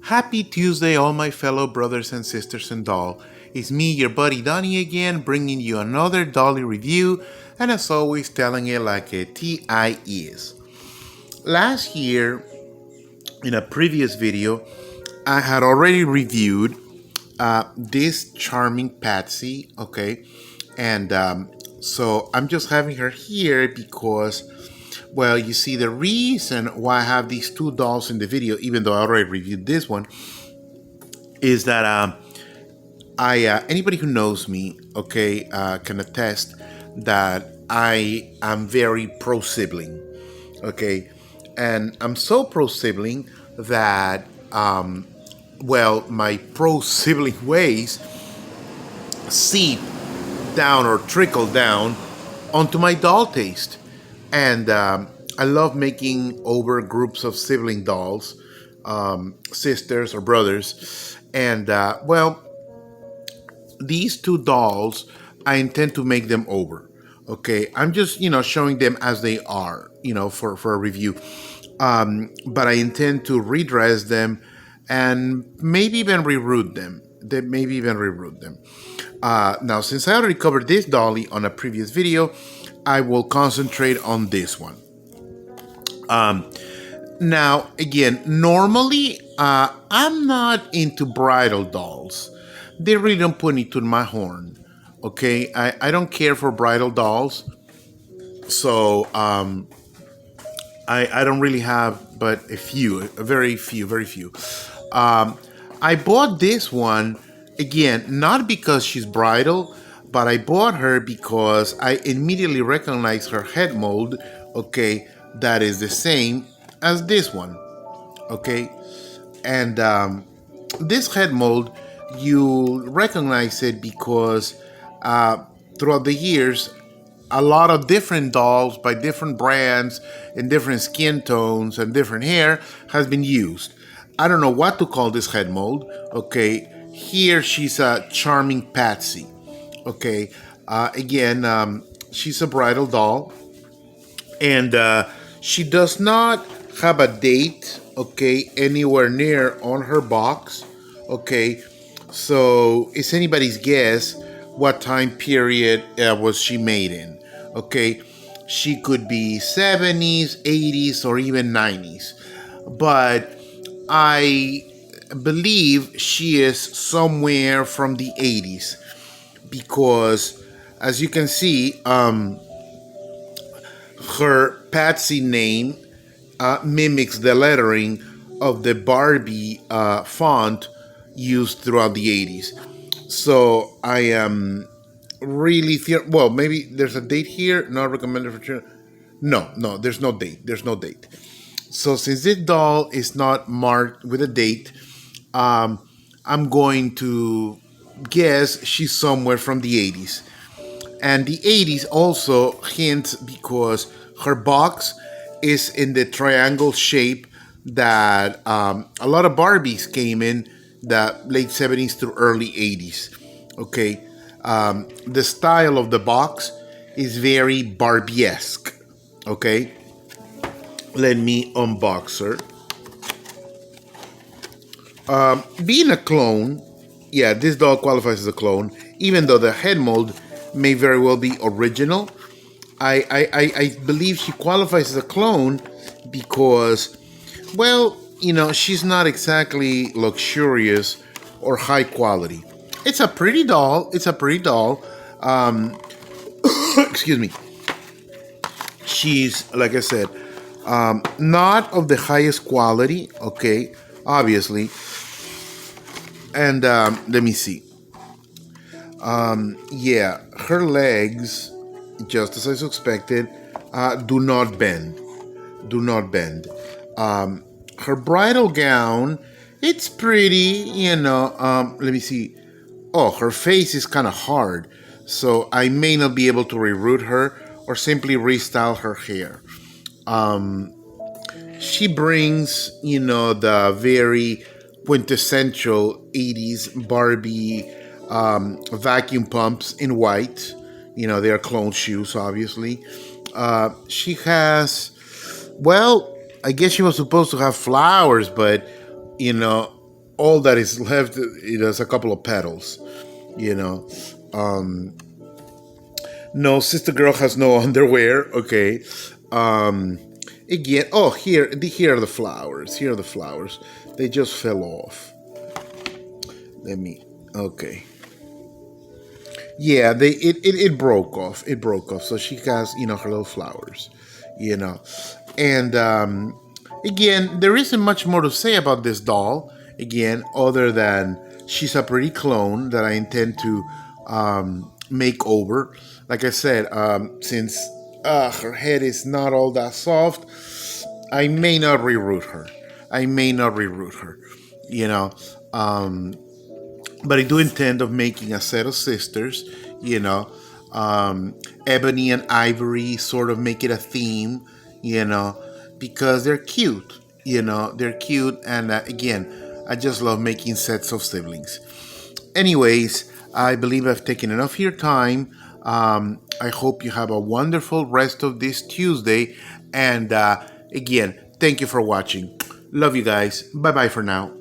Happy Tuesday, all my fellow brothers and sisters in doll. It's me, your buddy Donnie again, bringing you another dolly review, and as always, telling it like a TI is. Last year, in a previous video, I had already reviewed this charming Patsy, okay? And so I'm just having her here because, well, you see, the reason why I have these two dolls in the video, even though I already reviewed this one, is that I anybody who knows me, okay, can attest that I am very pro sibling, okay, and I'm so pro sibling that well, my pro sibling ways seep down or trickle down onto my doll taste, and I love making over groups of sibling dolls, sisters or brothers, and well, these two dolls, I intend to make them over. Okay, I'm just showing them as they are, for a review. But I intend to redress them and maybe even reroute them. Now, since I already covered this dolly on a previous video, I will concentrate on this one. Now, again, normally I'm not into bridal dolls. They really don't put me to my horn. Okay, I don't care for bridal dolls, so I don't really have but a very few. Um, I bought this one again not because she's bridal, but I bought her because I immediately recognized her head mold. Okay, that is the same as this one. Okay, and this head mold, you recognize it because throughout the years, a lot of different dolls by different brands and different skin tones and different hair has been used. I don't know what to call this head mold. Okay, here she's a charming Patsy. Okay, again, she's a bridal doll, and she does not have a date, okay, anywhere near on her box. Okay, so it's anybody's guess what time period was she made in. Okay, she could be 70s, 80s, or even 90s, but I believe she is somewhere from the 80s because, as you can see, her Patsy name mimics the lettering of the Barbie font used throughout the 80s. So I am really well, maybe there's a date here, not recommended for children. No, there's no date. There's no date. So since this doll is not marked with a date, I'm going to guess she's somewhere from the 80s. And the 80s also hints because her box is in the triangle shape that a lot of Barbies came in the late 70s to early 80s. Okay, the style of the box is very Barbie-esque. Okay, let me unbox her. Being a clone, yeah, this doll qualifies as a clone, even though the head mold may very well be original. I believe she qualifies as a clone because, well, she's not exactly luxurious or high quality. It's a pretty doll. Excuse me. She's, like I said, not of the highest quality, okay, obviously. And let me see. Yeah, her legs, just as I suspected, do not bend. Do not bend. Her bridal gown, it's pretty, let me see. Oh, her face is kind of hard, so I may not be able to reroute her or simply restyle her hair. She brings, the very quintessential 80s Barbie vacuum pumps in white. They are clone shoes, obviously. She has, well, I guess she was supposed to have flowers, but, all that is left is a couple of petals, you know. No, sister girl has no underwear. Okay. Um, Again, oh, here are the flowers. Here are the flowers. They just fell off. Let me. Okay. Yeah, it broke off. It broke off. So she has, her little flowers, you know. And again, there isn't much more to say about this doll. Again, other than she's a pretty clone that I intend to make over. Like I said, since her head is not all that soft, I may not reroute her. I may not reroute her. You know. Um, but I do intend of making a set of sisters, you know, ebony and ivory, sort of make it a theme, you know, because they're cute, they're cute, and again, I just love making sets of siblings. Anyways, I believe I've taken enough of your time. I hope you have a wonderful rest of this Tuesday, and again, thank you for watching. Love you guys. Bye bye for now.